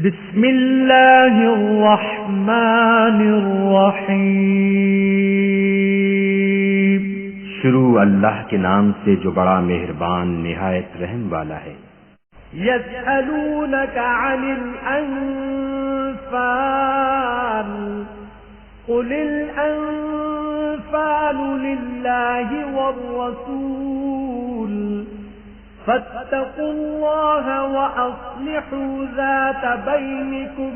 بسم اللہ الرحمن الرحیم، شروع اللہ کے نام سے جو بڑا مہربان نہایت رحم والا ہے۔ یسألونک عن الانفال قل الانفال للہ والرسول فاتقوا الله وأصلحوا ذات بينكم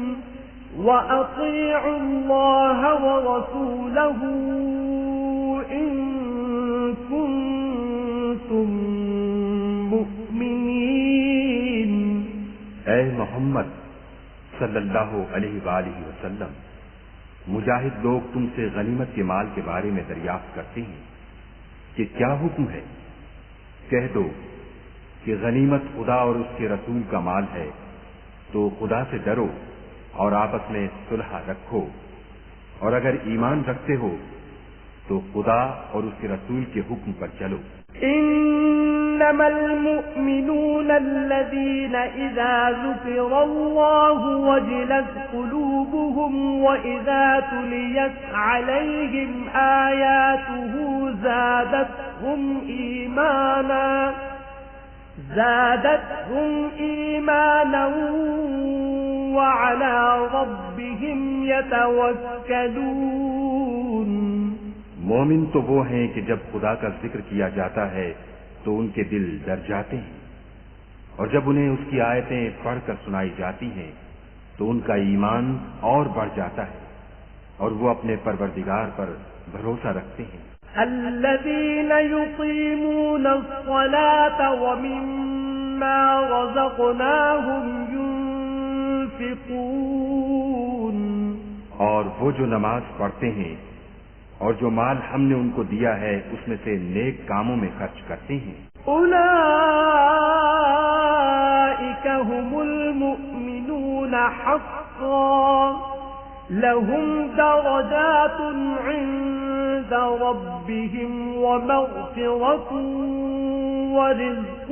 وأطيعوا الله ورسوله إن كنتم مؤمنين۔ اے محمد صلی اللہ علیہ وآلہ وسلم، مجاہد لوگ تم سے غنیمت کے مال کے بارے میں دریافت کرتے ہیں کہ کیا حکم ہے؟ کہہ دو کہ غنیمت خدا اور اس کے رسول کا مال ہے، تو خدا سے ڈرو اور آپس میں صلح رکھو، اور اگر ایمان رکھتے ہو تو خدا اور اس کے رسول کے حکم پر چلو۔ انما المؤمنون الذين اذا ذكر الله وجلت قلوبهم واذا تليت عليهم آياته زادتهم إيمانا وعلى ربهم يتوكلون۔ مومن تو وہ ہیں کہ جب خدا کا ذکر کیا جاتا ہے تو ان کے دل ڈر جاتے ہیں، اور جب انہیں اس کی آیتیں پڑھ کر سنائی جاتی ہیں تو ان کا ایمان اور بڑھ جاتا ہے، اور وہ اپنے پروردگار پر بھروسہ رکھتے ہیں۔ الذين يقيمون الصلاة ومما رزقناهم ينفقون، اور وہ جو نماز پڑھتے ہیں اور جو مال ہم نے ان کو دیا ہے اس میں سے نیک کاموں میں خرچ کرتے ہیں۔ اولئك هم المؤمنون حقا لهم درجات عند ربهم ومغفرة ورزق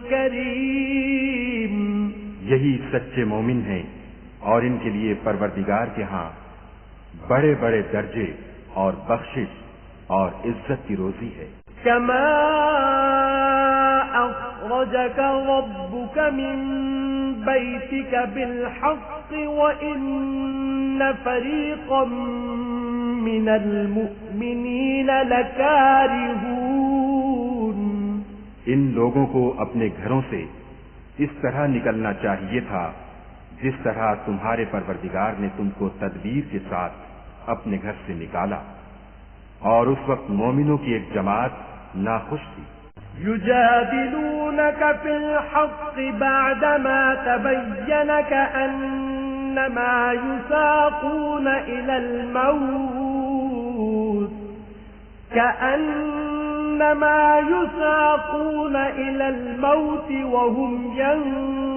کریم۔ یہی سچے مومن ہیں اور ان کے لیے پروردگار کے ہاں بڑے بڑے درجے اور بخشش اور عزت کی روزی ہے۔ كما أخرجك ربك من بيتك بالحق وإن فريقا من المؤمنين لكارهون۔ ان لوگوں کو اپنے گھروں سے اس طرح نکلنا چاہیے تھا جس طرح تمہارے پروردگار نے تم کو تدبیر کے ساتھ اپنے گھر سے نکالا، اور اس وقت مومنوں کی ایک جماعت ناخوش تھی۔ يجادلونك في الحق بعدما تبين كأنما يساقون إلى الموت وهم ينظرون۔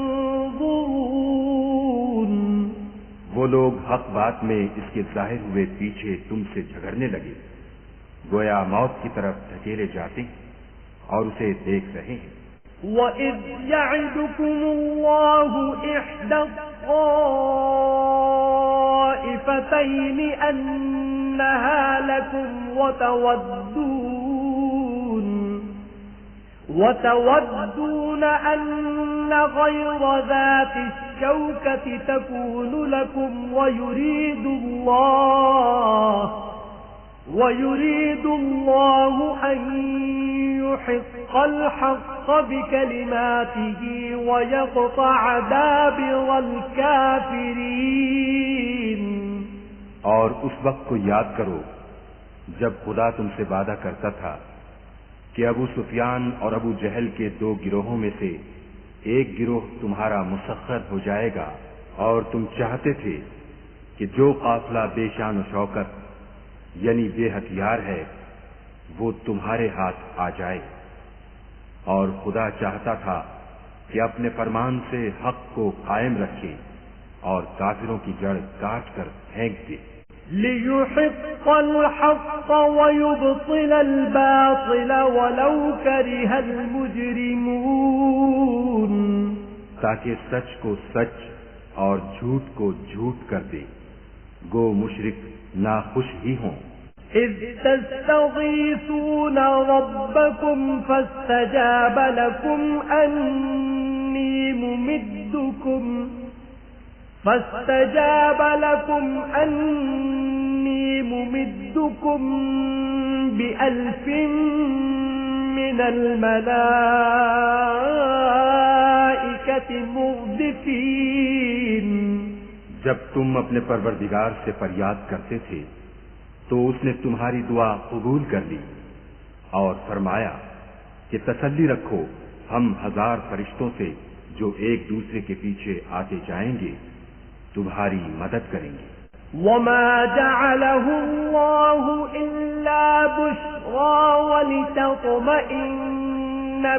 وہ لوگ حق بات میں اس کے ظاہر ہوئے پیچھے تم سے جھگڑنے لگے، گویا موت کی طرف دھکیلے جاتے ہیں اور اسے دیکھ رہے ہیں۔ وَإِذْ يَعِدُكُمُ اللَّهُ إِحْدَى الطَّائِفَتَيْنِ أَنَّهَا لَكُمْ وَتَوَدُّونَ أَنَّ غَيْرَ ذَاتِ الشَّوْكَةِ تَكُونُ لَكُمْ وَيُرِيدُ اللَّهُ أَن يُحِقَّ الْحَقَّ بِكَلِمَاتِهِ وَيَقْطَعَ دَابِرَ الْكَافِرِينَ۔ اور اس وقت کو یاد کرو جب خدا تم سے وعدہ کرتا تھا کہ ابو سفیان اور ابو جہل کے دو گروہوں میں سے ایک گروہ تمہارا مسخر ہو جائے گا، اور تم چاہتے تھے کہ جو قافلہ بے شان و شوکت یعنی بے ہتھیار ہے وہ تمہارے ہاتھ آ جائے، اور خدا چاہتا تھا کہ اپنے فرمان سے حق کو قائم رکھے اور کافروں کی جڑ کاٹ کر پھینک دے۔ لِيُحِقَّ الْحَقَّ وَيُبْطِلَ الْبَاطِلَ وَلَوْ كَرِهَ الْمُجْرِمُونَ۔ تاکہ سچ کو سچ اور جھوٹ کو جھوٹ کر دے، گو مشرک ناخوش ہی ہوں۔ إذ تستغيثون ربكم فاستجاب لكم أني ممدكم بألف من الملائكة مردفين۔ جب تم اپنے پروردگار سے فریاد کرتے تھے تو اس نے تمہاری دعا قبول کر لی اور فرمایا کہ تسلی رکھو، ہم 1000 فرشتوں سے جو ایک دوسرے کے پیچھے آتے جائیں گے تمہاری مدد کریں گے۔ وما جعله الله إلا بشرى ولتطمئن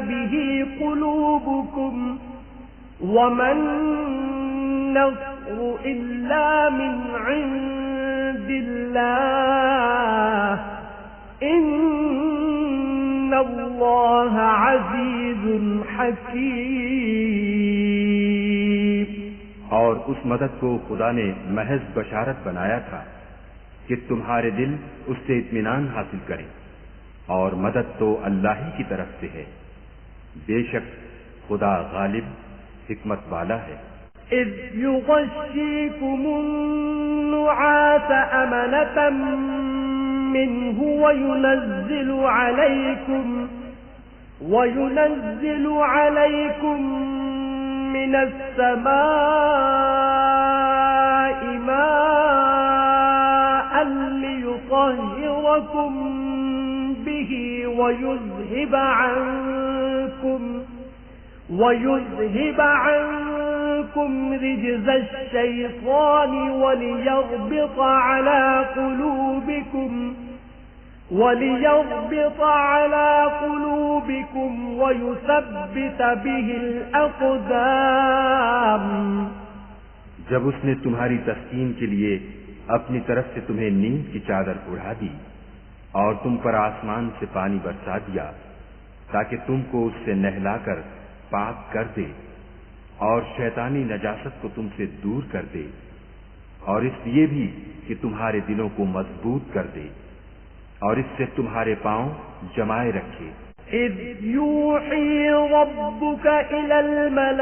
به قلوبكم وما النصر إلا من عند الله إن الله عزيز حكيم۔ اور اس مدد کو خدا نے محض بشارت بنایا تھا کہ تمہارے دل اس سے اطمینان حاصل کریں، اور مدد تو اللہ ہی کی طرف سے ہے، بے شک خدا غالب حکمت والا ہے۔ إذ يغشيكم النعاس أمنة منه وينزل عليكم من السماء ماء ليطهركم به ويذهب عنكم رجز الشيطان وليربط على قلوبكم ويثبت به الأقدام۔ جب اس نے تمہاری تسکین کے لیے اپنی طرف سے تمہیں نیند کی چادر اڑا دی اور تم پر آسمان سے پانی برسا دیا تاکہ تم کو اس سے نہلا کر پاک کر دے اور شیطانی نجاست کو تم سے دور کر دے، اور اس لیے بھی کہ تمہارے دلوں کو مضبوط کر دے اور اس سے تمہارے پاؤں جمائے رکھے۔ إذ يوحي ربك إلى الملائكة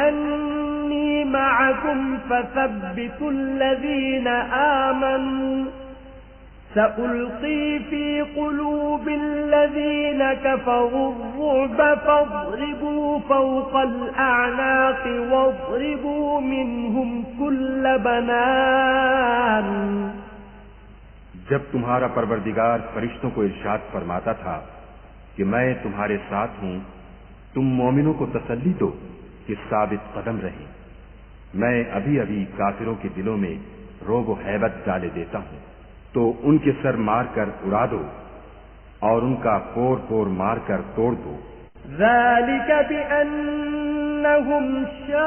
أني معكم فثبتوا الذين آمنوا سألقي في قلوب الذين كفروا الرعب فاضربوا فوق الأعناق واضربوا منهم كل بنان۔ جب تمہارا پروردگار فرشتوں کو ارشاد فرماتا تھا کہ میں تمہارے ساتھ ہوں، تم مومنوں کو تسلی دو کہ ثابت قدم رہیں، میں ابھی ابھی کافروں کے دلوں میں رعب و ہیبت ڈالے دیتا ہوں، تو ان کے سر مار کر اڑا دو اور ان کا پور پور مار کر توڑ دو۔ ذلك بأنهم شاقوا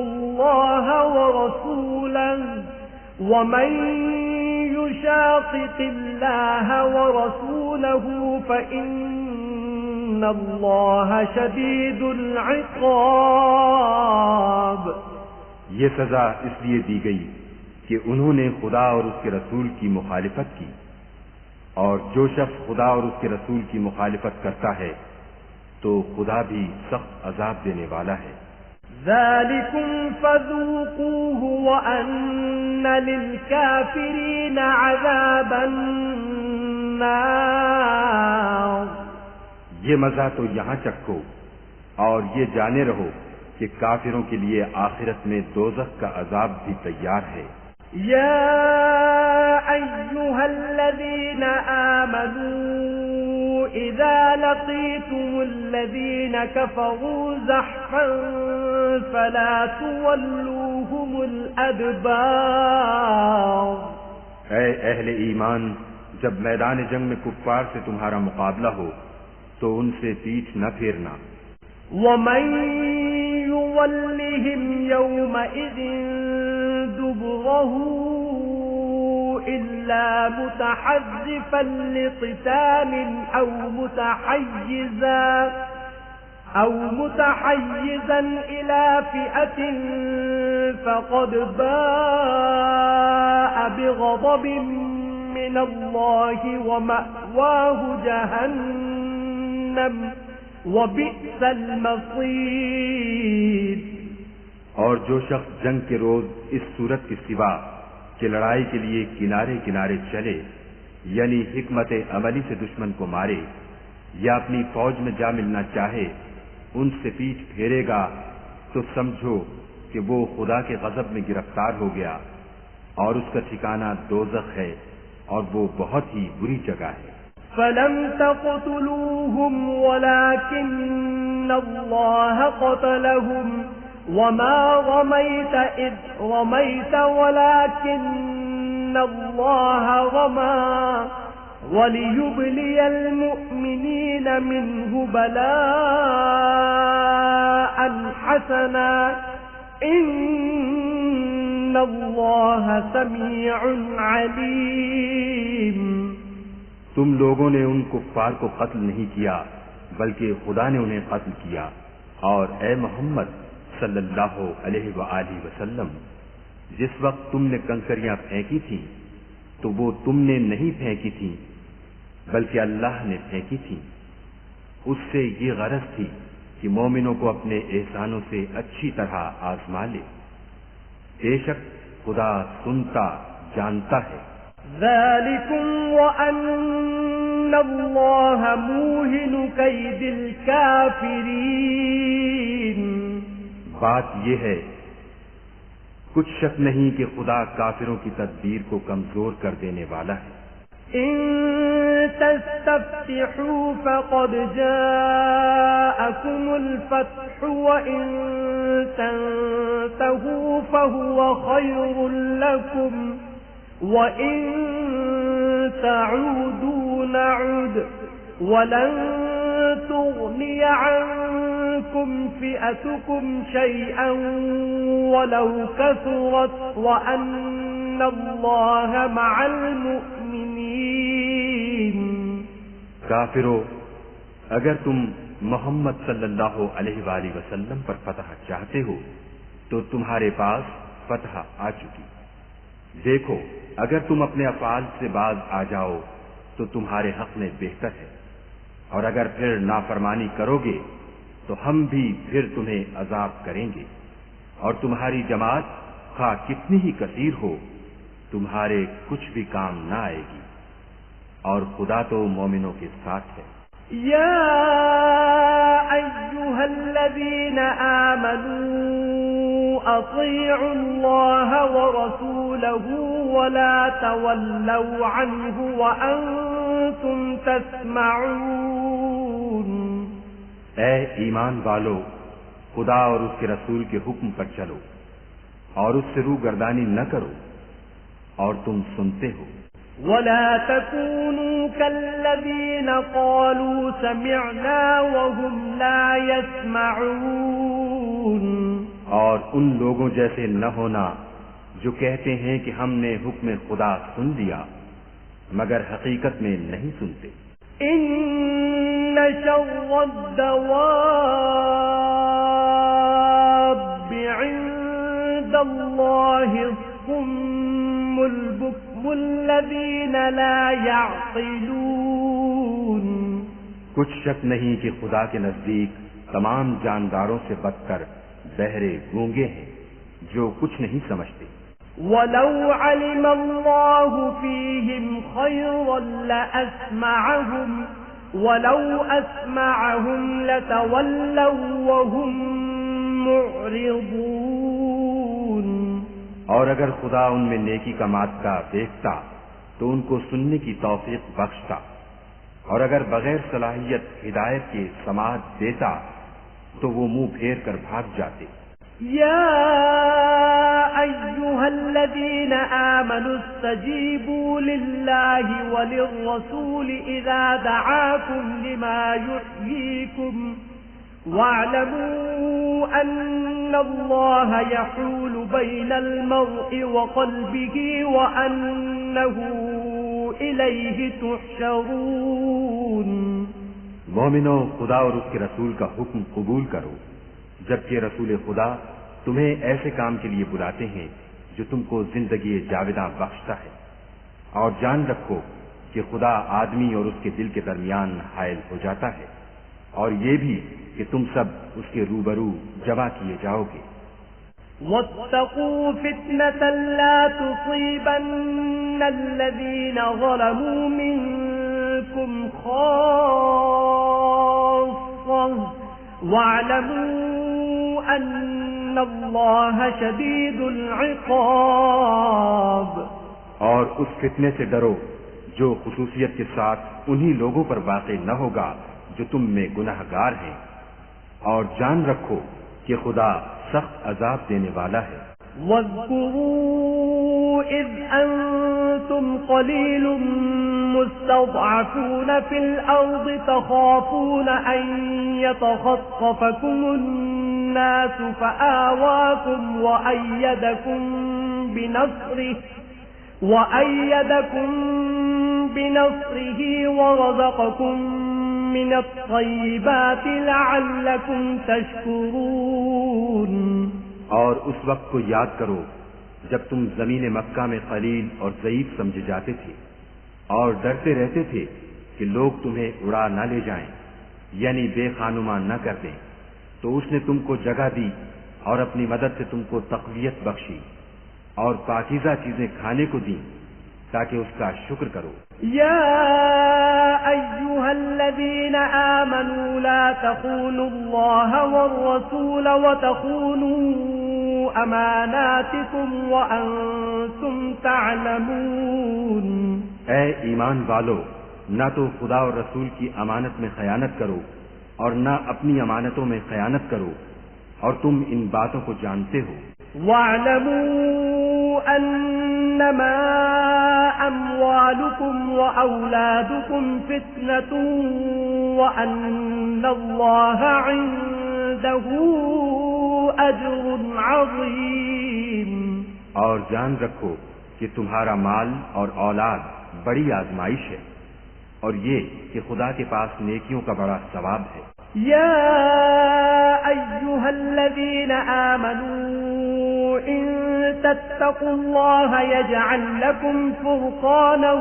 الله ورسوله ومن يشاقق الله ورسوله فإن الله شديد العقاب۔ یہ سزا اس لیے دی گئی کہ انہوں نے خدا اور اس کے رسول کی مخالفت کی، اور جو شخص خدا اور اس کے رسول کی مخالفت کرتا ہے تو خدا بھی سخت عذاب دینے والا ہے۔ ذلكم فذوقوه وأن للكافرين عذاب النار۔ یہ مزہ تو یہاں چکھو اور یہ جانے رہو کہ کافروں کے لیے آخرت میں دوزخ کا عذاب بھی تیار ہے۔ يا أيها الذين آمنوا إذا لقيتم الذين كفروا زحفا فلا تولوهم الأدبار۔ اے اہل ایمان، جب میدان جنگ میں کفار سے تمہارا مقابلہ ہو تو ان سے پیٹھ نہ پھیرنا۔ ومن يولهم يومئذ دبره إلا متحرفا لقتال أو متحيزا إلى فئة فقد باء بغضب من الله ومأواه جهنم وبئس المصير۔ اور جو شخص جنگ کے روز اس صورت کے سوا کہ لڑائی کے لیے کنارے کنارے چلے، یعنی حکمت عملی سے دشمن کو مارے یا اپنی فوج میں جا ملنا چاہے، ان سے پیٹھ پھیرے گا تو سمجھو کہ وہ خدا کے غضب میں گرفتار ہو گیا، اور اس کا ٹھکانہ دوزخ ہے، اور وہ بہت ہی بری جگہ ہے۔ فَلَمْ تَقْتُلُوهُمْ وَلَكِنَّ اللَّهَ قَتَلَهُمْ وَمَا رَمَيْتَ إِذْ رَمَيْتَ وَلَكِنَّ اللَّهَ رَمَى وَلِيُبْلِيَ الْمُؤْمِنِينَ مِنْهُ بَلَاءً حَسَنًا إِنَّ اللَّهَ سَمِيعٌ عَلِيمٌ۔ تم لوگوں نے ان کفار کو قتل نہیں کیا بلکہ خدا نے انہیں قتل کیا، اور اے محمد صلی اللہ علیہ وآلہ وسلم، جس وقت تم نے کنکریاں پھینکی تھیں تو وہ تم نے نہیں پھینکی تھیں بلکہ اللہ نے پھینکی تھیں۔ اس سے یہ غرض تھی کہ مومنوں کو اپنے احسانوں سے اچھی طرح آزما لے، بے شک خدا سنتا جانتا ہے۔ ذَلِكُمْ وَأَنَّ اللَّهَ مُوهِنُ كَيْدِ الْكَافِرِينَ۔ بات یہ ہے، کچھ شک نہیں کہ خدا کافروں کی تدبیر کو کمزور کر دینے والا ہے۔ إِن تَسْتَفْتِحُوا فَقَدْ جَاءَكُمُ الْفَتْحُ وَإِن تَنْتَهُوا فَهُوَ خَيْرٌ لَكُمْ وَإِن تَعُودُوا نَعُدْ وَلَن تُغْنِيَ عَنكُمْ فِئَتُكُمْ شَيْئًا وَلَوْ كَثُرَتْ وَأَنَّ اللَّهَ مَعَ الْمُؤْمِنِينَ۔ کافرو، اگر تم محمد صلی اللہ علیہ وآلہ وسلم پر فتح چاہتے ہو تو تمہارے پاس فتح آ چکی۔ دیکھو، اگر تم اپنے افعال سے باز آ جاؤ تو تمہارے حق میں بہتر ہے، اور اگر پھر نافرمانی کرو گے تو ہم بھی پھر تمہیں عذاب کریں گے، اور تمہاری جماعت خواہ کتنی ہی کثیر ہو تمہارے کچھ بھی کام نہ آئے گی، اور خدا تو مومنوں کے ساتھ ہے۔ یا ایھا الذین آمنوا اطیعوا اللہ ورسولہ ولا تولوا عنہ وانتم تسمعون۔ اے ایمان والو، خدا اور اس کے رسول کے حکم پر چلو اور اس سے روگردانی نہ کرو اور تم سنتے ہو۔ ولا تكونوا كالذين قالوا سمعنا وهم لا يسمعون۔ اور ان لوگوں جیسے نہ ہونا جو کہتے ہیں کہ ہم نے حکم خدا سن لیا مگر حقیقت میں نہیں سنتے۔ ان شر الدواب عند الله الصم البكم الذين لا يعقلون۔ کچھ شک نہیں کہ خدا کے نزدیک تمام جانداروں سے بدتر بہرے گونگے ہیں جو کچھ نہیں سمجھتے۔ وَلَوْ عَلِمَ اللَّهُ فِيهِمْ خَيْرًا لَأَسْمَعَهُمْ وَلَوْ أَسْمَعَهُمْ لَتَوَلَّوْا وَهُمْ مُعْرِضُونَ۔ اور اگر خدا ان میں نیکی کا مادہ دیکھتا تو ان کو سننے کی توفیق بخشتا، اور اگر بغیر صلاحیت ہدایت کے سماعت دیتا تو وہ منہ پھیر کر بھاگ جاتے۔ یا ایھا الذین آمنوا استجیبوا للہ وللرسول اذا دعاکم لما یحییکم واعلموا أن الله يحول بين المرء وقلبه وأنه إليه تحشرون. مومنو، خدا اور اس کے رسول کا حکم قبول کرو، جبکہ رسول خدا تمہیں ایسے کام کے لیے بلاتے ہیں جو تم کو زندگی جاوداں بخشتا ہے، اور جان رکھو کہ خدا آدمی اور اس کے دل کے درمیان حائل ہو جاتا ہے، اور یہ بھی کہ تم سب اس کے روبرو جمع کیے جاؤ گے. واتقوا فتنة لا تصيبن الذين ظلموا منكم خاصة واعلموا أن الله شديد العقاب. اور اس فتنے سے ڈرو جو خصوصیت کے ساتھ انہی لوگوں پر واقع نہ ہوگا جو تم میں گناہگار ہیں، اور جان رکھو کہ خدا سخت عذاب دینے والا ہے. واذكروا إذ أنتم قليل مستضعفون في الأرض تخافون أن يتخطفكم الناس فآواكم وأيدكم بنصره ورزقكم من الطيبات لعلكم تشكرون. اور اس وقت کو یاد کرو جب تم زمین مکہ میں قلیل اور ضعیف سمجھے جاتے تھے اور ڈرتے رہتے تھے کہ لوگ تمہیں اڑا نہ لے جائیں، یعنی بے خانما نہ کر دیں، تو اس نے تم کو جگہ دی اور اپنی مدد سے تم کو تقویت بخشی اور پاکیزہ چیزیں کھانے کو دیں تاکہ اس کا شکر کرو. یا ایھا الذین آمنوا لا تخونوا اللہ والرسول وتخونوا اماناتکم وانتم تعلمون. اے ایمان والو، نہ تو خدا اور رسول کی امانت میں خیانت کرو اور نہ اپنی امانتوں میں خیانت کرو، اور تم ان باتوں کو جانتے ہو. وَاعْلَمُوا أَنَّمَا أَمْوَالُكُمْ وَأَوْلَادُكُمْ فِتْنَةٌ وَأَنَّ اللَّهَ عِندَهُ أَجْرٌ عَظِيمٌ. اور جان رکھو کہ تمہارا مال اور اولاد بڑی آزمائش ہے، اور یہ کہ خدا کے پاس نیکیوں کا بڑا ثواب ہے. یا ایھا الذین آمنوا ان تتقوا اللہ یجعل لکم فرقانا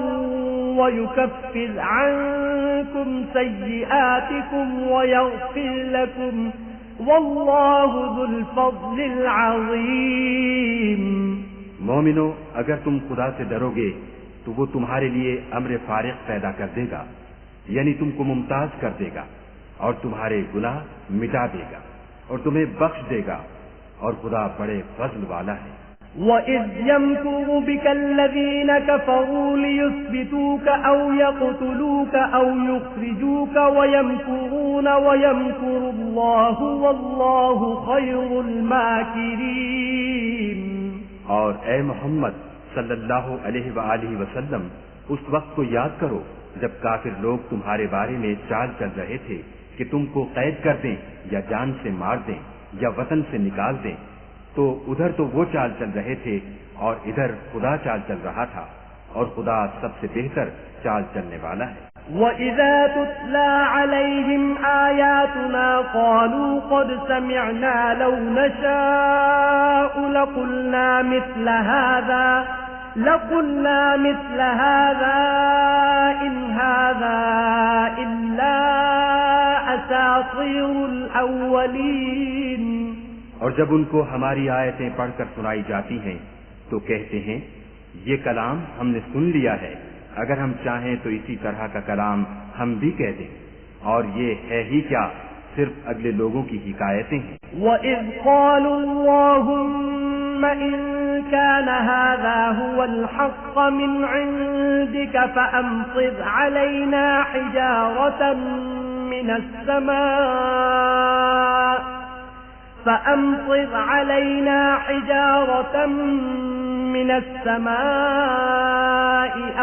ویکفر عنکم سیئاتکم ویغفر لکم واللہ ذو الفضل العظیم. مومنو، اگر تم خدا سے ڈرو گے تو وہ تمہارے لیے امر فارغ پیدا کر دے گا، یعنی تم کو ممتاز کر دے گا اور تمہارے گناہ مٹا دے گا اور تمہیں بخش دے گا، اور خدا بڑے فضل والا ہے. وَإِذْ يَمْكُرُ بِكَ الَّذِينَ كَفَرُوا لِيُثْبِتُوكَ أَوْ يَقْتُلُوكَ أَوْ يُخْرِجُوكَ وَيَمْكُرُونَ وَيَمْكُرُ اللَّهُ وَاللَّهُ خَيْرُ الْمَاكِرِينَ. اور اے محمد صلی اللہ علیہ وآلہ وسلم، اس وقت کو یاد کرو جب کافر لوگ تمہارے بارے میں چال چل رہے تھے کہ تم کو قید کر دیں یا جان سے مار دیں یا وطن سے نکال دیں، تو ادھر تو وہ چال چل رہے تھے اور ادھر خدا چال چل رہا تھا، اور خدا سب سے بہتر چال چلنے والا ہے. وَإِذَا تُتْلَى عَلَيْهِمْ آيَاتُنَا قَالُوا قَدْ سَمِعْنَا لَوْ نَشَاءُ لَقُلْنَا مِثْلَ هَذَا إِنْ هَذَا إِلَّا أَسَاطِيرُ الْأَوَّلِينَ. اور جب ان کو ہماری آیتیں پڑھ کر سنائی جاتی ہیں تو کہتے ہیں یہ کلام ہم نے سن لیا ہے، اگر ہم چاہیں تو اسی طرح کا کلام ہم بھی کہہ دیں، اور یہ ہے ہی کیا، صرف اگلے لوگوں کی حکایتیں ہیں. وَإِذْ قَالُوا اللَّهُمَّ إِن كَانَ هَذَا هُوَ الْحَقَّ مِنْ عِندِكَ فَأَمْطِرْ عَلَيْنَا حِجَارَةً مِنَ السَّمَاءِ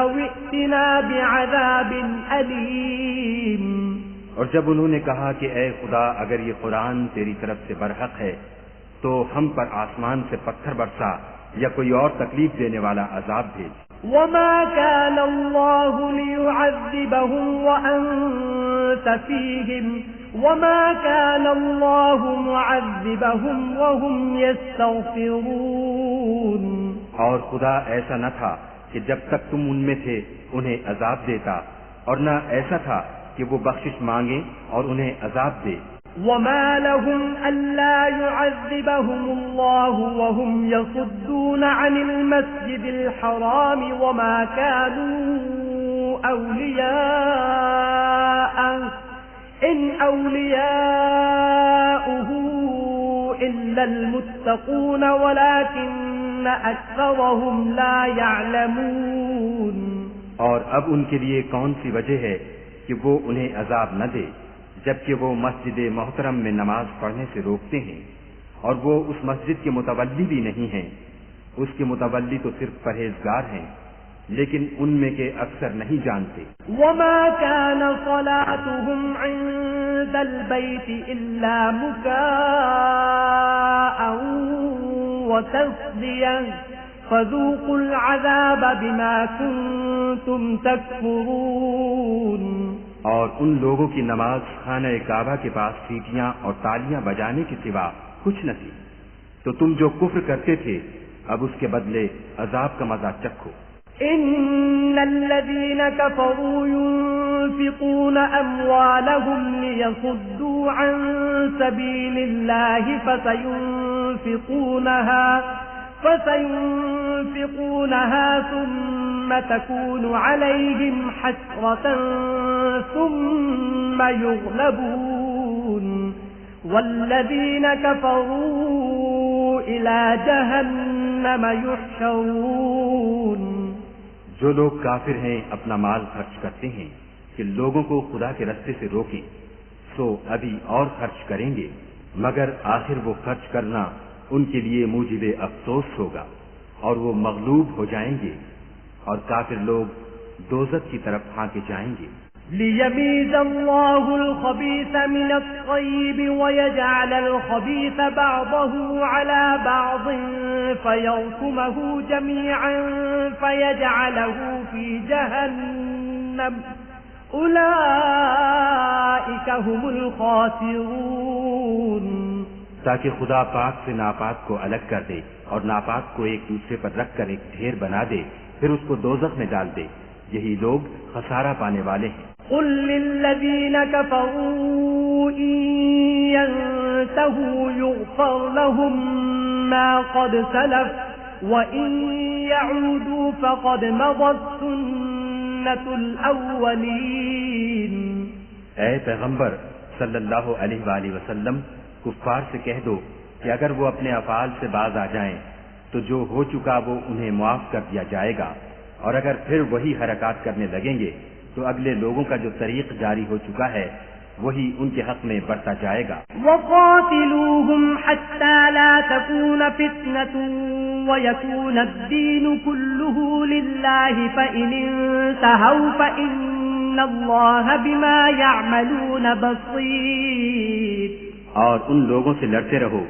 أَوْ ائْتِنَا بِعَذَابٍ أَلِيمٍ. اور جب انہوں نے کہا کہ اے خدا اگر یہ قرآن تیری طرف سے برحق ہے تو ہم پر آسمان سے پتھر برسا یا کوئی اور تکلیف دینے والا عذاب بھیج. وما كان الله ليعذبهم وأنت فيهم وما كان الله معذبهم وهم يستغفرون. اور خدا ایسا نہ تھا کہ جب تک تم ان میں تھے انہیں عذاب دیتا، اور نہ ایسا تھا کہ وہ بخشش مانگیں اور انہیں عذاب دے. وما لهم ألا يعذبهم الله وهم يصدون عن المسجد الحرام وما كانوا أولياءه إن أولياؤه إلا المتقون ولكن أكثرهم لا يعلمون. اور اب ان کے لیے کون سی وجہ ہے کہ وہ انہیں عذاب نہ دے جبکہ وہ مسجد محترم میں نماز پڑھنے سے روکتے ہیں، اور وہ اس مسجد کے متولی بھی نہیں ہیں. اس کے متولی تو صرف پرہیزگار ہیں، لیکن ان میں کے اکثر نہیں جانتے. وما كان صلاتهم عند البيت إلا مكاء وتصديا فذوقوا العذاب بما كنتم تكفرون. اور ان لوگوں کی نماز خانہ کعبہ کے پاس سیٹیاں اور تالیاں بجانے کے سوا کچھ نہ تھی، تو تم جو کفر کرتے تھے اب اس کے بدلے عذاب کا مزہ چکھو. ان الذين كفروا ينفقون اموالهم ليصدوا عن سبيل الله فسينفقونها ثم تكون عليهم حسرة ثم يغلبون والذين كفروا إلى جهنم يحشرون. جو لوگ کافر ہیں اپنا مال خرچ کرتے ہیں کہ لوگوں کو خدا کے رستے سے روکیں، سو ابھی اور خرچ کریں گے، مگر آخر وہ خرچ کرنا ان کے لیے موجب افسوس ہوگا اور وہ مغلوب ہو جائیں گے، اور کافر لوگ دوزخ کی طرف پھانکے جائیں گے. لِيَمِيزَ اللَّهُ الْخَبِيثَ مِنَ الطَّيِّبِ وَيَجْعَلَ الْخَبِيثَ بَعْضَهُ عَلَى بَعْضٍ فَيَرْكُمَهُ جَمِيعًا فَيَجْعَلَهُ فِي جَهَنَّمَ أُولَئِكَ هُمُ الْخَاسِرُونَ. تاکہ خدا پاک سے ناپاک کو الگ کر دے اور ناپاک کو ایک دوسرے پر رکھ کر ایک ڈھیر بنا دے، پھر اس کو دوزخ میں ڈال دے. یہی لوگ خسارہ پانے والے ہیں. قل للذین كفروا إن ينتهوا يغفر لهم ما قد سلف وإن يعودوا فقد مضت سنة الأولين. اے پیغمبر صلی اللہ علیہ وآلہ وسلم، کفار سے کہہ دو کہ اگر وہ اپنے افعال سے باز آ جائیں تو جو ہو چکا وہ انہیں معاف کر دیا جائے گا، اور اگر پھر وہی حرکات کرنے لگیں گے تو اگلے لوگوں کا جو طریق جاری ہو چکا ہے وہی ان کے حق میں بڑھتا جائے گا. وَقَاتِلُوهُمْ حَتَّى لَا تَكُونَ فِتْنَةٌ وَيَكُونَ الدِّينُ كُلُّهُ لِلَّهِ فَإِنِ انتَهَوْا فَإِنَّ اللَّهَ بِمَا يَعْمَلُونَ بَصِيرٌ. اور ان لوگوں سے لڑتے رہو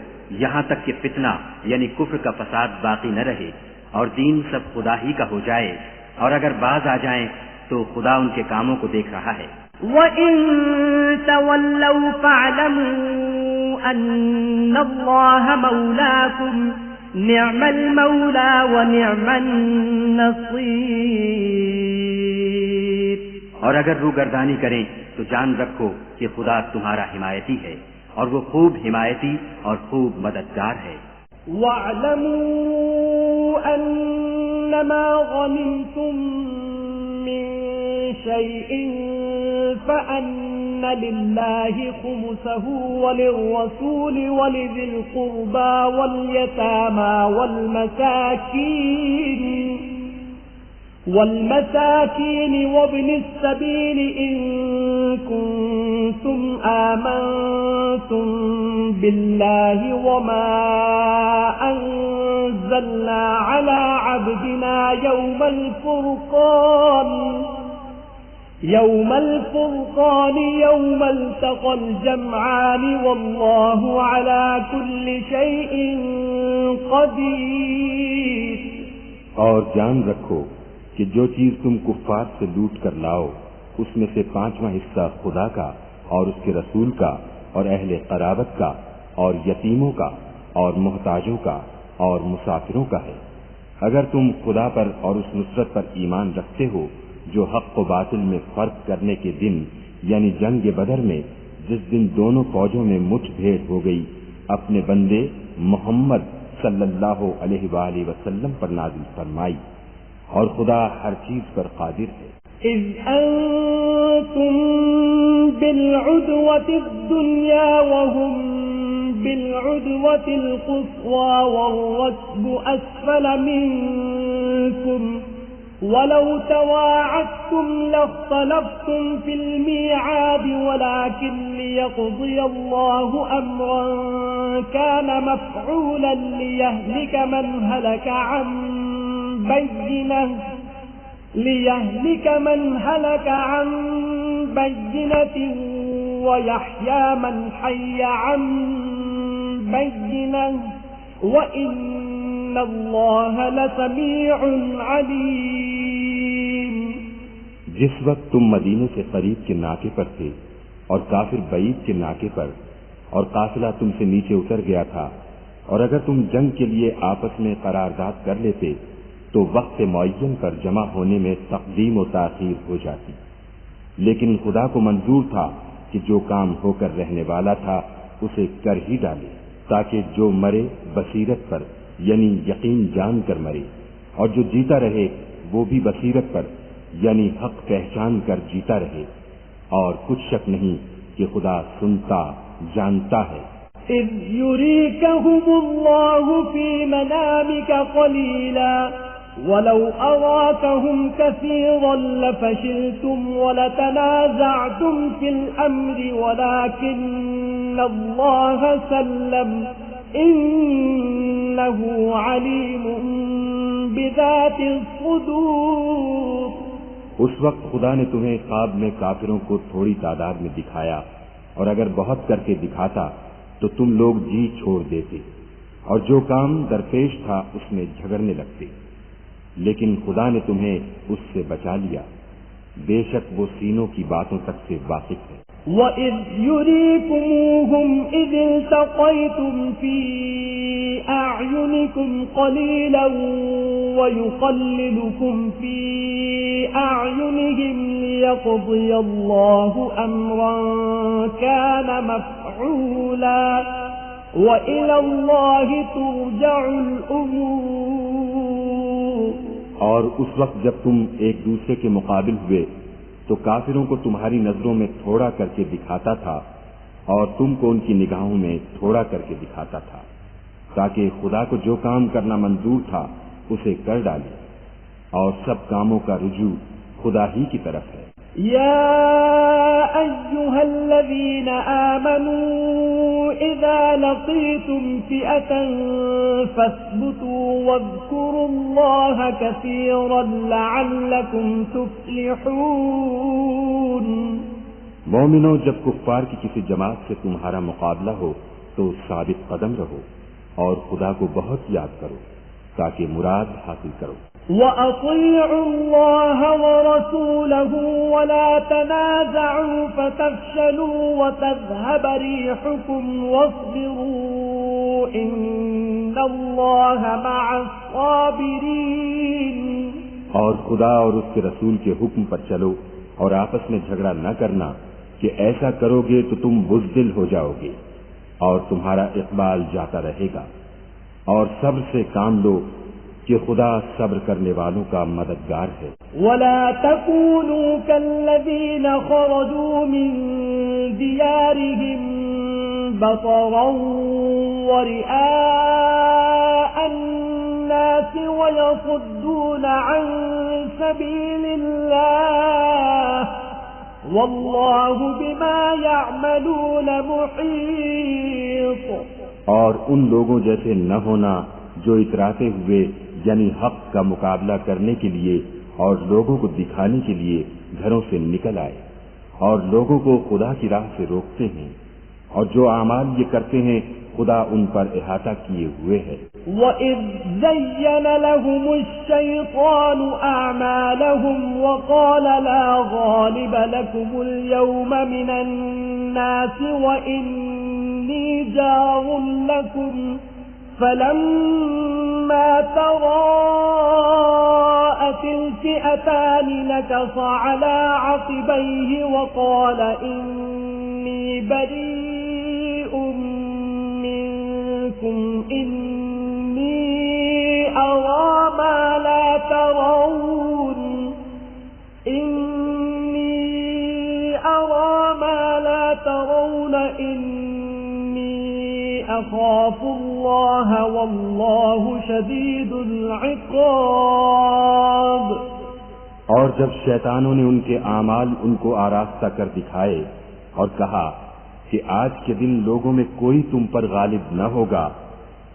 یہاں تک کہ فتنہ یعنی کفر کا فساد باقی نہ رہے اور دین سب خدا ہی کا ہو جائے، اور اگر باز آ جائیں تو خدا ان کے کاموں کو دیکھ رہا ہے. وَإِن تَوَلَّوْا فَاعْلَمُوا أَنَّ اللَّهَ مَوْلَاكُمْ نِعْمَ الْمَوْلَى وَنِعْمَ النَّصِيرُ. اور اگر روگردانی کریں تو جان رکھو کہ خدا تمہارا حمایتی ہے اور وہ خوب حمایتی اور خوب مددگار ہے. وَاعْلَمُوا أَنَّمَا غَنِمْتُم مِّن شَيْءٍ فَأَنَّ لِلَّهِ خُمُسَهُ وَلِلرَّسُولِ وَلِذِي الْقُرْبَى وَالْيَتَامَى والمساكين وابن السبيل إن كنتم آمنتم بالله وما أنزلنا على عبدنا يوم الفرقان يوم الفرقان يوم التقى الجمعان والله على كل شيء قدير۔ اور جان رکھو کہ جو چیز تم کفار سے لوٹ کر لاؤ اس میں سے 5واں حصہ خدا کا اور اس کے رسول کا اور اہل قرابت کا اور یتیموں کا اور محتاجوں کا اور مسافروں کا ہے۔ اگر تم خدا پر اور اس نصرت پر ایمان رکھتے ہو جو حق و باطل میں فرق کرنے کے دن یعنی جنگ بدر میں جس دن دونوں فوجوں میں مٹھ بھیڑ ہو گئی اپنے بندے محمد صلی اللہ علیہ وآلہ وسلم پر نازل فرمائی، اور خدا ہر چیز پر قادر ہے۔ اذ انتم بالعدوة الدنيا وهم بالعدوة القصوى والركب أسفل منكم ولو تواعدتم لاختلفتم في الميعاد ولكن ليقضي الله أمرا كان مفعولا ليهلك من هلك عن بينة ويحيى من حي عن بينة وإن الله لسميع عليم۔ جس وقت تم مدینے سے قریب کے ناکے پر تھے اور کافر بعید کے ناکے پر اور قافلہ تم سے نیچے اتر گیا تھا، اور اگر تم جنگ کے لیے آپس میں قرارداد کر لیتے تو وقت معین پر جمع ہونے میں تقدیم و تاخیر ہو جاتی، لیکن خدا کو منظور تھا کہ جو کام ہو کر رہنے والا تھا اسے کر ہی ڈالے، تاکہ جو مرے بصیرت پر یعنی یقین جان کر مرے، اور جو جیتا رہے وہ بھی بصیرت پر یعنی حق پہچان کر جیتا رہے، اور کچھ شک نہیں کہ خدا سنتا جانتا ہے۔ اذ يريكهم الله في منامك قليلا ولو أراكهم كثيرا لفشلتم ولتنازعتم في الأمر ولكن الله سلم إنه عليم بذات الصدور۔ اس وقت خدا نے تمہیں خواب میں کافروں کو تھوڑی تعداد میں دکھایا، اور اگر بہت کر کے دکھاتا تو تم لوگ جی چھوڑ دیتے اور جو کام درپیش تھا اس میں جھگڑنے لگتے، لیکن خدا نے تمہیں اس سے بچا لیا، بے شک وہ سینوں کی باتوں تک سے واقف ہے۔ وَإِذْ يُرِيكُمُوهُمْ إِذِ الْتَقَيْتُمْ فِي أَعْيُنِكُمْ قَلِيلًا وَيُقَلِّلُكُمْ فِي أَعْيُنِهِمْ لِيَقْضِيَ اللَّهُ أَمْرًا كَانَ مَفْعُولًا وَإِلَى اللَّهِ تُرْجَعُ الْأُمُورُ۔ اور اس وقت جب تم ایک دوسرے کے مقابل ہوئے تو کافروں کو تمہاری نظروں میں تھوڑا کر کے دکھاتا تھا اور تم کو ان کی نگاہوں میں تھوڑا کر کے دکھاتا تھا، تاکہ خدا کو جو کام کرنا منظور تھا اسے کر ڈالے، اور سب کاموں کا رجوع خدا ہی کی طرف ہے۔ یا ایھا الذین آمنوا اذا لقیتم فئة فاثبتوا واذکروا اللہ کثیرا لعلکم تفلحون۔ مومنوں، جب کفار کی کسی جماعت سے تمہارا مقابلہ ہو تو ثابت قدم رہو اور خدا کو بہت یاد کرو تاکہ مراد حاصل کرو۔ وَأَطِيعُوا اللَّهَ وَرَسُولَهُ وَلَا تَنَازَعُوا فَتَفْشَلُوا وَتَذْهَبَ رِيحُكُمْ وَاصْبِرُوا إِنَّ اللَّهَ مَعَ الصَّابِرِينَ۔ اور خدا اور اس کے رسول کے حکم پر چلو اور آپس میں جھگڑا نہ کرنا کہ ایسا کرو گے تو تم بزدل ہو جاؤ گے اور تمہارا اقبال جاتا رہے گا، اور صبر سے کام لو کہ خدا صبر کرنے والوں کا مددگار ہے۔ وَلَا تَكُونُوا كَالَّذِينَ خَرَجُوا مِن دِيَارِهِمْ بَطَرًا وَرِئَاءَ النَّاسِ وَيَصُدُّونَ عَن سَبِيلِ اللَّهِ وَاللَّهُ بِمَا يَعْمَلُونَ مُحِيطٌ۔ اور ان لوگوں جیسے نہ ہونا جو اتراتے ہوئے یعنی حق کا مقابلہ کرنے کے لیے اور لوگوں کو دکھانے کے لیے گھروں سے نکل آئے اور لوگوں کو خدا کی راہ سے روکتے ہیں، اور جو اعمال یہ کرتے ہیں خدا ان پر احاطہ کیے ہوئے ہے۔ وَإِذْ زَيَّنَ لَهُمُ الشَّيْطَانُ أَعْمَالَهُمْ وَقَالَ لَا غَالِبَ لَكُمُ الْيَوْمَ مِنَ النَّاسِ وَإِنِّي جَارٌ لَكُمْ فَلَمَّا تَرَاءَتِ الْفِئَتَانِ نَكَصَ عَلَى عَقِبَيْهِ وَقَالَ إِنِّي بَرِيءٌ مِّنكُمْ إِنِّي أَرَى مَا لَا تَرَوْنَ إِنِّي أَخَافُ اللَّهَ وَاللَّهُ شَدِيدُ الْعِقَابِ۔ اور جب شیطانوں نے ان کے اعمال ان کو آراستہ کر دکھائے اور کہا کہ آج کے دن لوگوں میں کوئی تم پر غالب نہ ہوگا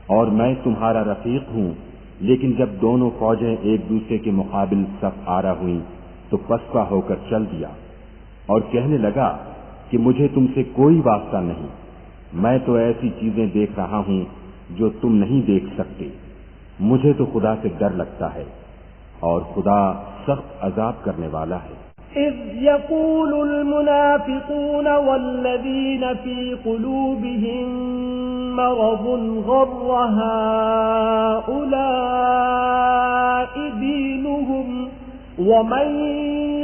اور میں تمہارا رفیق ہوں، لیکن جب دونوں فوجیں ایک دوسرے کے مقابل صف آرا ہوئیں تو پسپا ہو کر چل دیا اور کہنے لگا کہ مجھے تم سے کوئی واسطہ نہیں، میں تو ایسی چیزیں دیکھ رہا ہوں جو تم نہیں دیکھ سکتے، مجھے تو خدا سے ڈر لگتا ہے اور خدا سخت عذاب کرنے والا ہے۔ إذ يقول المنافقون والذين في قلوبهم مرض غر هؤلاء دينهم ومن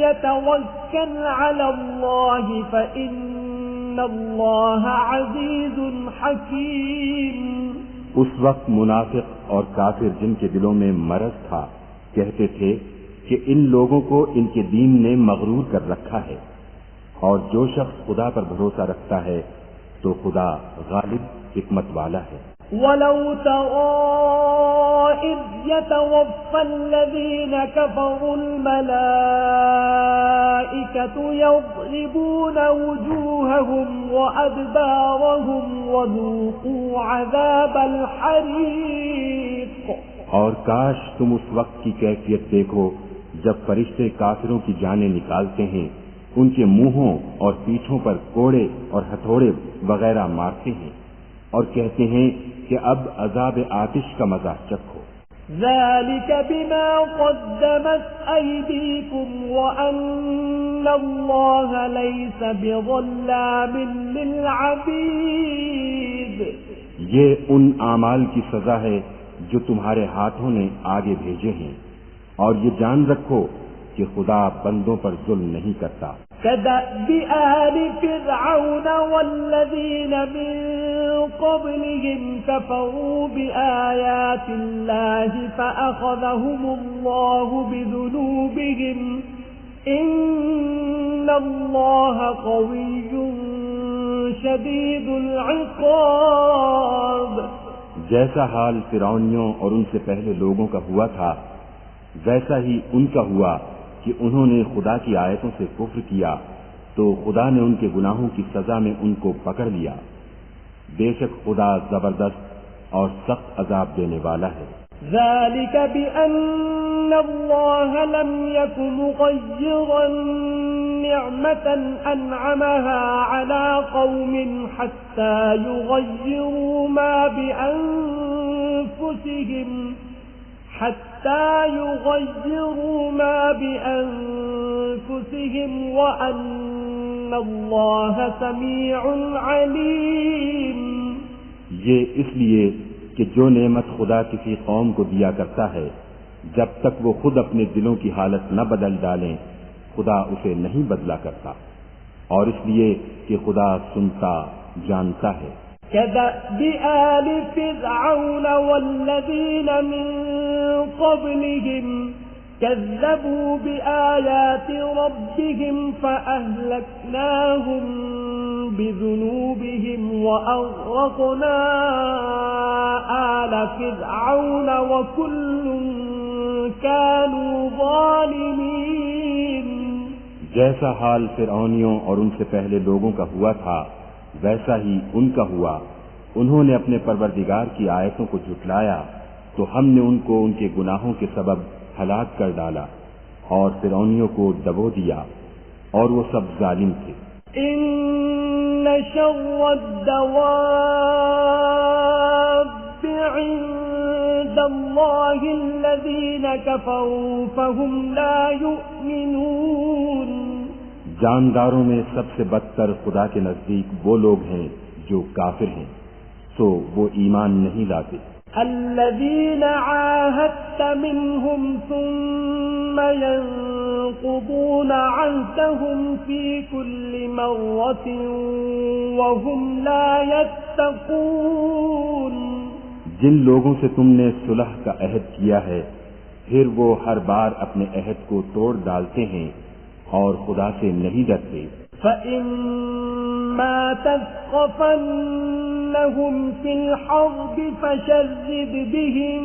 يتوكل على الله فإن الله عزيز حكيم۔ اس وقت منافق اور کافر جن کے دلوں میں مرض تھا کہتے تھے کہ ان لوگوں کو ان کے دین نے مغرور کر رکھا ہے، اور جو شخص خدا پر بھروسہ رکھتا ہے تو خدا غالب حکمت والا ہے۔ وَلَوْ تَرَىٰ إِذْ يَتَوَفَّى الَّذِينَ كَفَرُوا الْمَلَائِكَةُ يَضْرِبُونَ وُجُوهَهُمْ وَأَدْبَارَهُمْ وَذُوقُوا عَذَابَ الْحَرِيقِ۔ اور کاش تم اس وقت کی کیفیت دیکھو جب فرشتے کافروں کی جانیں نکالتے ہیں، ان کے منہوں اور پیٹھوں پر کوڑے اور ہتھوڑے وغیرہ مارتے ہیں اور کہتے ہیں کہ اب عذاب آتش کا مزہ چکھو۔ ذَلِكَ بِمَا قَدَّمَتْ أَيْدِيكُمْ وَأَنَّ اللَّهَ لَيْسَ بِظَلَّامٍ لِّلْعَبِيدِ۔ یہ ان اعمال کی سزا ہے جو تمہارے ہاتھوں نے آگے بھیجے ہیں، اور یہ جان رکھو کہ خدا بندوں پر ظلم نہیں کرتا۔ كَدَأْبِ آلِ فِرْعَوْنَ وَالَّذِينَ مِن قَبْلِهِمْ كَفَرُوا بِآيَاتِ اللَّهِ فَأَخَذَهُمُ اللَّهُ بِذُنُوبِهِمْ إِنَّ اللَّهَ قَوِيٌّ شَدِيدُ الْعِقَابِ۔ جیسا حال فرعونیوں اور ان سے پہلے لوگوں کا ہوا تھا ویسا ہی ان کا ہوا کہ انہوں نے خدا کی آیتوں سے کفر کیا تو خدا نے ان کے گناہوں کی سزا میں ان کو پکڑ لیا۔ بے شک خدا زبردست اور سخت عذاب دینے والا ہے۔ ذَلِكَ بِأَنَّ اللَّهَ لَمْ يَكُ مُغَيِّرًا نِعْمَةً أَنْعَمَهَا عَلَى قَوْمٍ حَتَّى يُغَيِّرُوا مَا بِأَنفُسِهِمْ وَأَنَّ اللَّهَ سَمِيعٌ عَلِيمٌ۔ یہ اس لیے کہ جو نعمت خدا کسی قوم کو دیا کرتا ہے جب تک وہ خود اپنے دلوں کی حالت نہ بدل ڈالیں خدا اسے نہیں بدلا کرتا، اور اس لیے کہ خدا سنتا جانتا ہے۔ كَدَأْبِ آلِ فِرْعَوْنَ وَالَّذِينَ مِن قَبْلِهِمْ كَذَّبُوا بِآيَاتِ رَبِّهِمْ فَأَهْلَكْنَاهُمْ بِذُنُوبِهِمْ وَأَغْرَقْنَا آلَ فِرْعَوْنَ وَكُلٌّ كَانُوا ظَالِمِينَ۔ جیسا حال فرعونیوں اور ان سے پہلے لوگوں کا ہوا تھا ویسا ہی ان کا ہوا، انہوں نے اپنے پروردگار کی آیتوں کو جھٹلایا تو ہم نے ان کو ان کے گناہوں کے سبب ہلاک کر ڈالا اور فرعونیوں کو دبو دیا اور وہ سب ظالم تھے۔ ان شر الدواب عند اللہ الذین کفروا فهم لا یؤمنون۔ جانداروں میں سب سے بدتر خدا کے نزدیک وہ لوگ ہیں جو کافر ہیں، تو وہ ایمان نہیں لاتے۔ الذين عاهدت منهم ثم ينقضون عهدهم في كل مرة وهم لا يتقون۔ جن لوگوں سے تم نے صلح کا عہد کیا ہے پھر وہ ہر بار اپنے عہد کو توڑ ڈالتے ہیں اور خدا سے نہیں ڈرتے۔ فَإِمَّا تَثْقَفَنَّهُمْ فِي الْحَرْبِ فَشَرِّدْ بِهِمْ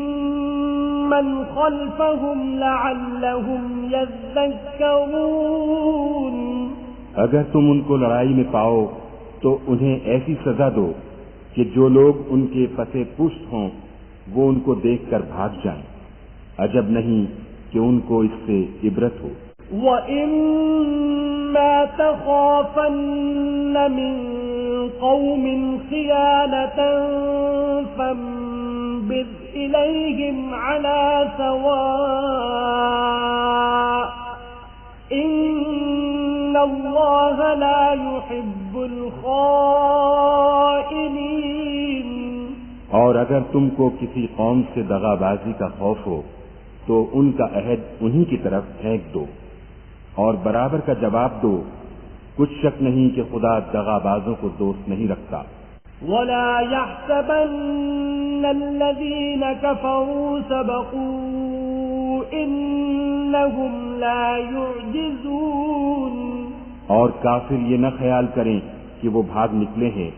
مَنْ خَلْفَهُمْ لَعَلَّهُمْ يَذَّكَّرُونَ۔ اگر تم ان کو لڑائی میں پاؤ تو انہیں ایسی سزا دو کہ جو لوگ ان کے پس پشت ہوں وہ ان کو دیکھ کر بھاگ جائیں، عجب نہیں کہ ان کو اس سے عبرت ہو۔ وَإِمَّا تَخَافَنَّ مِنْ قَوْمٍ خِيَانَةً فَانبِذْ إِلَيْهِمْ عَلَى سَوَاءٍ إِنَّ اللَّهَ لَا يُحِبُّ الْخَائِنِينَ۔ اور اگر تم کو کسی قوم سے دغا بازی کا خوف ہو تو ان کا عہد انہی کی طرف پھینک دو اور برابر کا جواب دو، کچھ شک نہیں کہ خدا دغا بازوں کو دوست نہیں رکھتا۔ وَلَا يَحْسَبَنَّ الَّذِينَ كَفَرُوا سَبَقُوا إِنَّهُمْ لَا يُعْجِزُونَ۔ اور کافر یہ نہ خیال کریں کہ وہ بھاگ نکلے ہیں،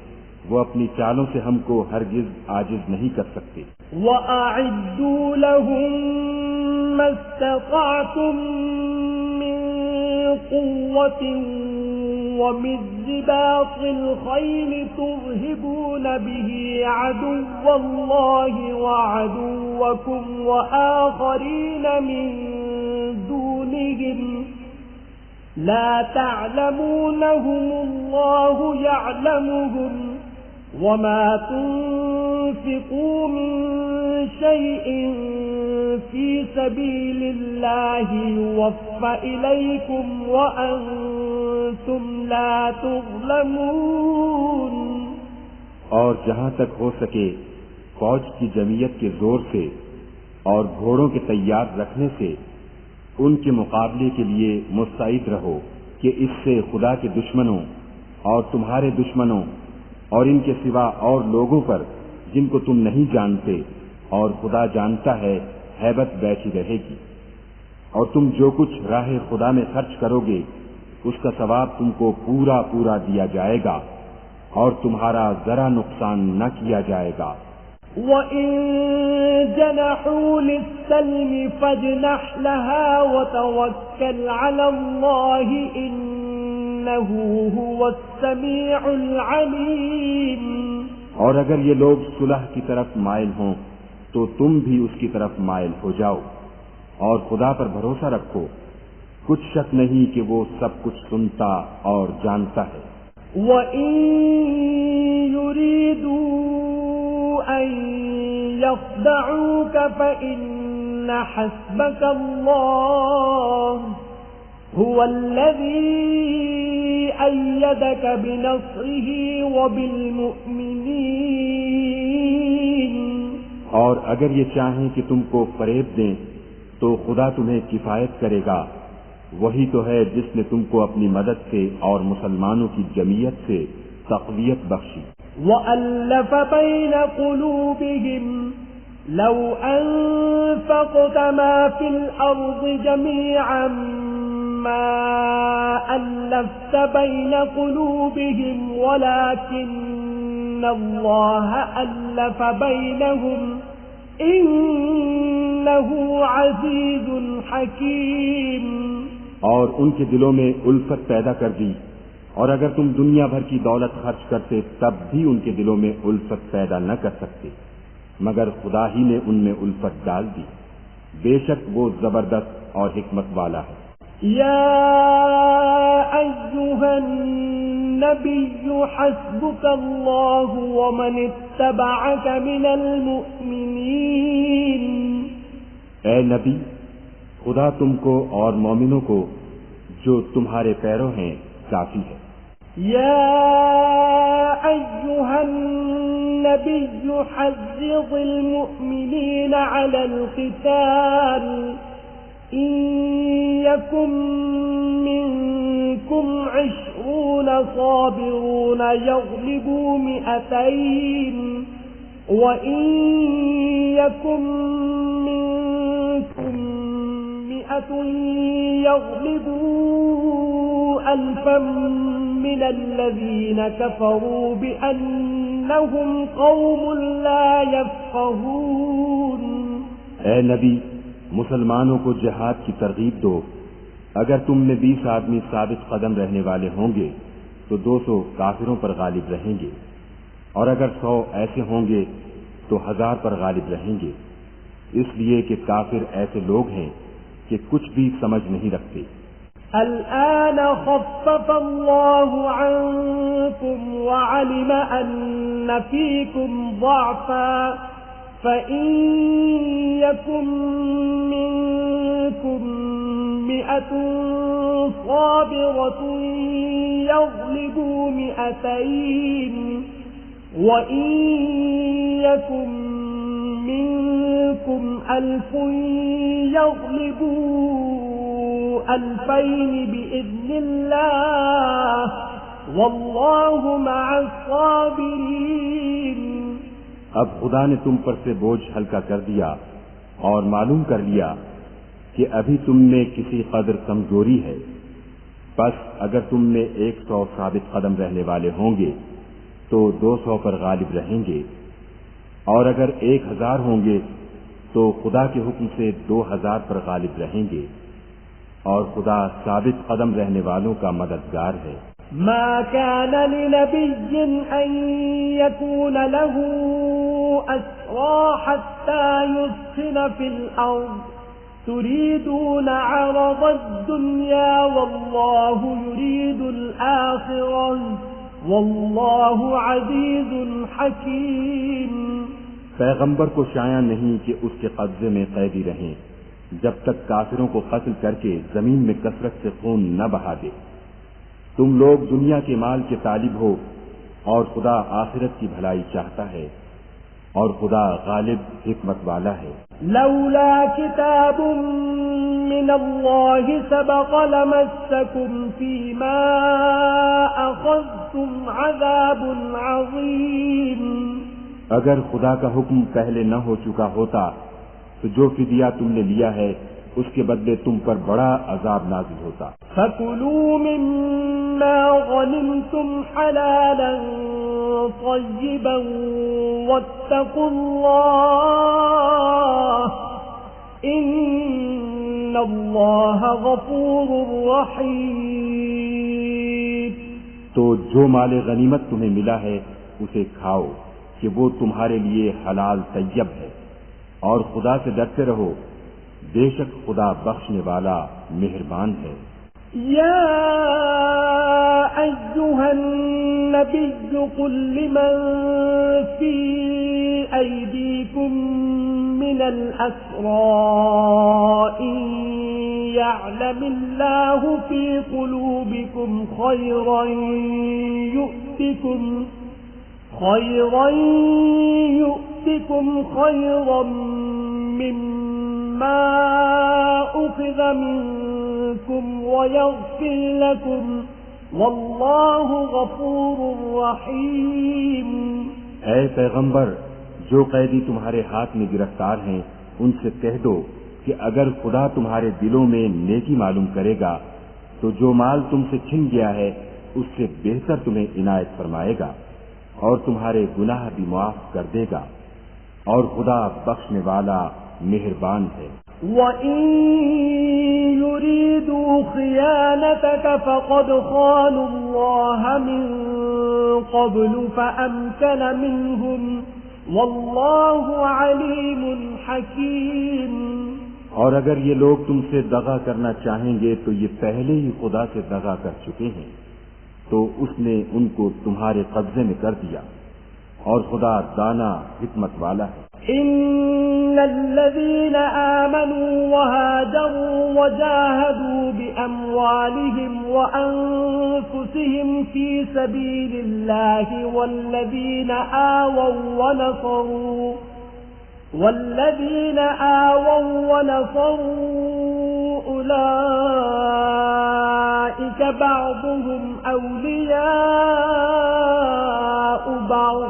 وہ اپنی چالوں سے ہم کو ہرگز عاجز نہیں کر سکتے۔ وَأَعِدُّوا لَهُم مَّا اسْتَطَعْتُم مِّن قُوَّةٍ وَمِن رِّبَاطِ الْخَيْلِ تُرْهِبُونَ بِهِ عَدُوَّ اللَّهِ وَعَدُوَّكُمْ وَآخَرِينَ مِن دُونِهِمْ لَا تَعْلَمُونَهُمُ اللَّهُ يَعْلَمُهُمْ وَمَا تُنفِقُوا مِن شَيْءٍ فِي سَبِيلِ اللَّهِ يُوَفَّ إِلَيْكُمْ وَأَنتُمْ لَا تُظْلَمُونَ۔ اور جہاں تک ہو سکے فوج کی جمعیت کے زور سے اور گھوڑوں کے تیار رکھنے سے ان کے مقابلے کے لیے مستعد رہو کہ اس سے خدا کے دشمنوں اور تمہارے دشمنوں اور ان کے سوا اور لوگوں پر جن کو تم نہیں جانتے اور خدا جانتا ہے ہیبت بیٹھی رہے گی، اور تم جو کچھ راہ خدا میں خرچ کرو گے اس کا ثواب تم کو پورا پورا دیا جائے گا اور تمہارا ذرا نقصان نہ کیا جائے گا۔ وَإِن جَنَحُوا لِلسَّلْمِ فَاجْنَحْ لَهَا وَتَوَكَّلْ عَلَى اللَّهِ إِنَّهُ هُوَ السَّمِيعُ الْعَلِيمُ۔ اور اگر یہ لوگ صلح کی طرف مائل ہوں تو تم بھی اس کی طرف مائل ہو جاؤ اور خدا پر بھروسہ رکھو، کچھ شک نہیں کہ وہ سب کچھ سنتا اور جانتا ہے۔ وَإِن يُرِيدُوا أَن يَخْدَعُوكَ فَإِنَّ حَسْبَكَ اللَّهُ هُوَ الَّذِي أَيَّدَكَ بِنَصْرِهِ وَبِالْمُؤْمِنِينَ۔ اور اگر یہ چاہیں کہ تم کو فریب دیں تو خدا تمہیں کفایت کرے گا، وہی تو ہے جس نے تم کو اپنی مدد سے اور مسلمانوں کی جمعیت سے تقویت بخشی۔ وَأَلَّفَ بَيْنَ قُلُوبِهِمْ لَوْ أَنفَقْتَ مَا فِي الْأَرْضِ جَمِيعًا مَا أَلَّفْتَ بَيْنَ قُلُوبِهِمْ وَلَكِنَّ اللَّهَ أَلَّفَ بَيْنَهُمْ إِنَّهُ عَزِيزٌ حَكِيمٌ۔ اور ان کے دلوں میں الفت پیدا کر دی، اور اگر تم دنیا بھر کی دولت خرچ کرتے تب بھی ان کے دلوں میں الفت پیدا نہ کر سکتے، مگر خدا ہی نے ان میں الفت ڈال دی، بے شک وہ زبردست اور حکمت والا ہے۔ يا أيها النبي حسبك الله ومن اتبعك من المؤمنين. اے نبی، خدا تم کو اور مومنوں کو جو تمہارے پیرو ہیں کافی ہے. يا أيها النبي حرض المؤمنين على القتال إن يكن منكم 20 صابرون يغلبوا 200 وإن يكن منكم 100 يغلبوا 1000 من الذين كفروا بأنهم قوم لا يفقهون. اے نبی، مسلمانوں کو جہاد کی ترغیب دو. اگر تم میں 20 آدمی ثابت قدم رہنے والے ہوں گے تو 200 کافروں پر غالب رہیں گے، اور اگر 100 ایسے ہوں گے تو 1000 پر غالب رہیں گے، اس لیے کہ کافر ایسے لوگ ہیں کہ کچھ بھی سمجھ نہیں رکھتے. الآن خفف الله عنكم وعلم أن فيكم ضعفا فإن يكن منكم 100 صابرة يغلبوا 200 وإن يكن منكم 1000 يغلبوا 2000 بإذن الله والله مع الصابرين. اب خدا نے تم پر سے بوجھ ہلکا کر دیا اور معلوم کر لیا کہ ابھی تم میں کسی قدر کمزوری ہے. بس اگر تم میں 100 ثابت قدم رہنے والے ہوں گے تو 200 پر غالب رہیں گے، اور اگر 1000 ہوں گے تو خدا کے حکم سے 2000 پر غالب رہیں گے، اور خدا ثابت قدم رہنے والوں کا مددگار ہے. ما كان لنبي أن يكون له أسرى حتى يثخن في الأرض تريدون عرض الدنيا والله يريد الآخرة والله عزيز حكيم. پیغمبر کو شایع نہیں کہ اس کے قبضے میں قیدی رہیں جب تک کافروں کو قتل کر کے زمین میں کثرت سے خون نہ بہا دے. تم لوگ دنیا کے مال کے طالب ہو اور خدا آخرت کی بھلائی چاہتا ہے، اور خدا غالب حکمت والا ہے. لولا كتاب من الله سبق لمسكم فيما أخذتم عذاب عظيم. اگر خدا کا حکم پہلے نہ ہو چکا ہوتا تو جو فدیہ تم نے لیا ہے اس کے بدلے تم پر بڑا عذاب نازل ہوتا. فَكُلُوا مِمَّا غَنِمْتُمْ حَلَالًا طَيِّبًا وَاتَّقُوا اللَّهَ إِنَّ اللَّهَ غَفُورٌ رَحِيمٌ. تو جو مال غنیمت تمہیں ملا ہے اسے کھاؤ کہ وہ تمہارے لیے حلال طیب ہے، اور خدا سے ڈرتے رہو، بے شک خدا بخشنے والا مہربان ہے. يا أيها النبي قل لمن في أيديكم من الأسرى إن يعلم الله في قلوبكم خيرا يؤتكم خيرا مما أخذ منكم ويغفر لكم والله غفور رحيم. اے پیغمبر، جو قیدی تمہارے ہاتھ میں گرفتار ہیں ان سے کہہ دو کہ اگر خدا تمہارے دلوں میں نیکی معلوم کرے گا تو جو مال تم سے چھن گیا ہے اس سے بہتر تمہیں عنایت فرمائے گا، اور تمہارے گناہ بھی معاف کر دے گا، اور خدا بخشنے والا مہربان ہے. وَإِن يُرِيدُوا خِيَانَتَكَ فَقَدْ خَانُوا اللَّهَ مِن قَبْلُ فَأَمْكَنَ مِنْهُمْ وَاللَّهُ عَلِيمٌ حَكِيمٌ. اور اگر یہ لوگ تم سے دغا کرنا چاہیں گے تو یہ پہلے ہی خدا سے دغا کر چکے ہیں، تو اس نے ان کو تمہارے قبضے میں کر دیا، اور خدا دانا حکمت والا ہے۔ إن الذين آمنوا وهاجروا وجاهدوا بأموالهم وأنفسهم في سبيل الله والذين آووا ونصروا أولئك بعضهم أولياء بعض،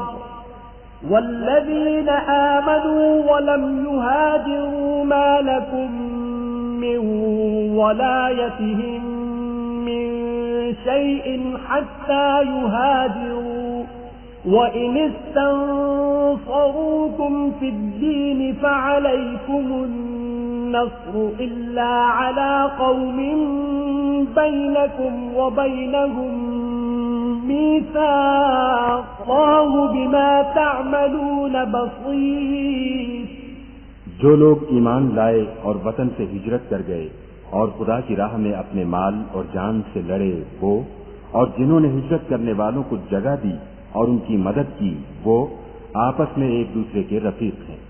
والذين آمنوا ولم يهاجروا ما لكم من ولايتهم من شيء حتى يهاجروا، وإن استنصروكم في الدين فعليكم النصر إلا على قوم بينكم وبينهم ميثاق، الله بما تعملون بصير۔ جو لوگ ایمان لائے اور وطن سے ہجرت کر گئے اور خدا کی راہ میں اپنے مال اور جان سے لڑے وہ، اور جنہوں نے ہجرت کرنے والوں کو جگہ دی اور ان کی مدد کی وہ آپس میں ایک دوسرے کے رفیق ہیں۔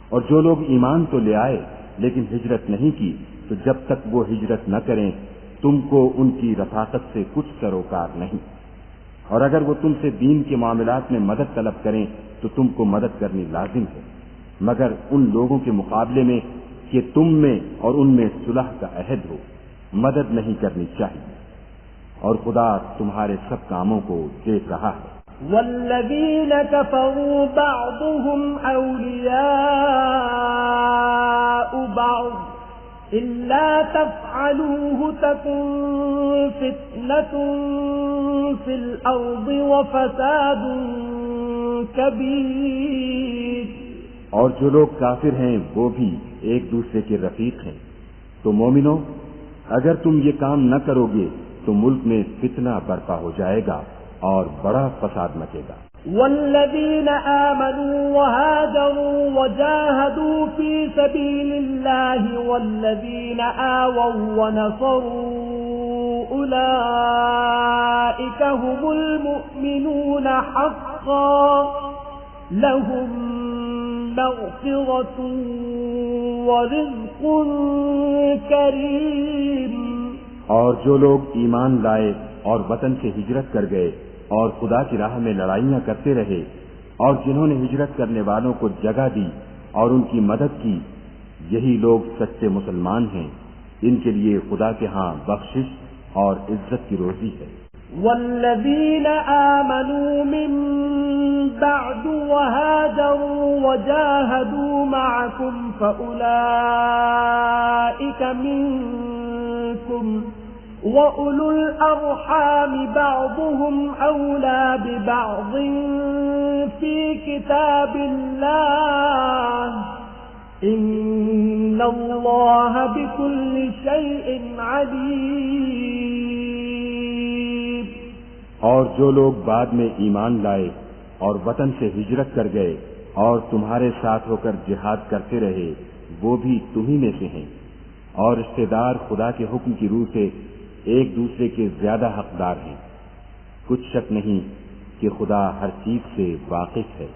اور جو لوگ ایمان تو لے آئے لیکن ہجرت نہیں کی، تو جب تک وہ ہجرت نہ کریں تم کو ان کی رفاقت سے کچھ سروکار نہیں، اور اگر وہ تم سے دین کے معاملات میں مدد طلب کریں تو تم کو مدد کرنی لازم ہے، مگر ان لوگوں کے مقابلے میں کہ تم میں اور ان میں صلح کا عہد ہو، مدد نہیں کرنی چاہیے، اور خدا تمہارے سب کاموں کو دیکھ رہا ہے۔ والذين كفروا بعضهم أولياء بعض إلا تفعلوه تكن فتنة في الأرض وفساد كبير۔ اور جو لوگ کافر ہیں وہ بھی ایک دوسرے کے رفیق ہیں، تو مومنو اگر تم یہ کام نہ کرو گے تو ملک میں فتنہ برپا ہو جائے گا اور بڑا فساد مچے گا۔ والذين آمنوا وهاجروا وجاهدوا في سبيل الله والذين آووا ونصروا أولئك هم المؤمنون حقا، لهم مغفرة ورزق کریم۔ اور جو لوگ ایمان لائے اور وطن سے ہجرت کر گئے اور خدا کی راہ میں لڑائیاں کرتے رہے، اور جنہوں نے ہجرت کرنے والوں کو جگہ دی اور ان کی مدد کی، یہی لوگ سچے مسلمان ہیں، ان کے لیے خدا کے ہاں بخشش اور عزت کی روزی ہے۔ والذین آمنوا من بعد وهاجروا وجاهدوا معكم فأولئك منكم وَأُولُو الْأَرْحَامِ بَعْضُهُمْ أَوْلَى بِبَعْضٍ فِي كِتَابِ اللَّهِ إِنَّ اللَّهَ بِكُلِّ شَيْءٍ عَلِيمٌ۔ اور جو لوگ بعد میں ایمان لائے اور وطن سے ہجرت کر گئے اور تمہارے ساتھ ہو کر جہاد کرتے رہے، وہ بھی تمہیں میں سے ہیں، اور رشتہ دار خدا کے حکم کی روح سے ایک دوسرے کے زیادہ حقدار ہیں۔ کچھ شک نہیں کہ خدا ہر چیز سے واقف ہے۔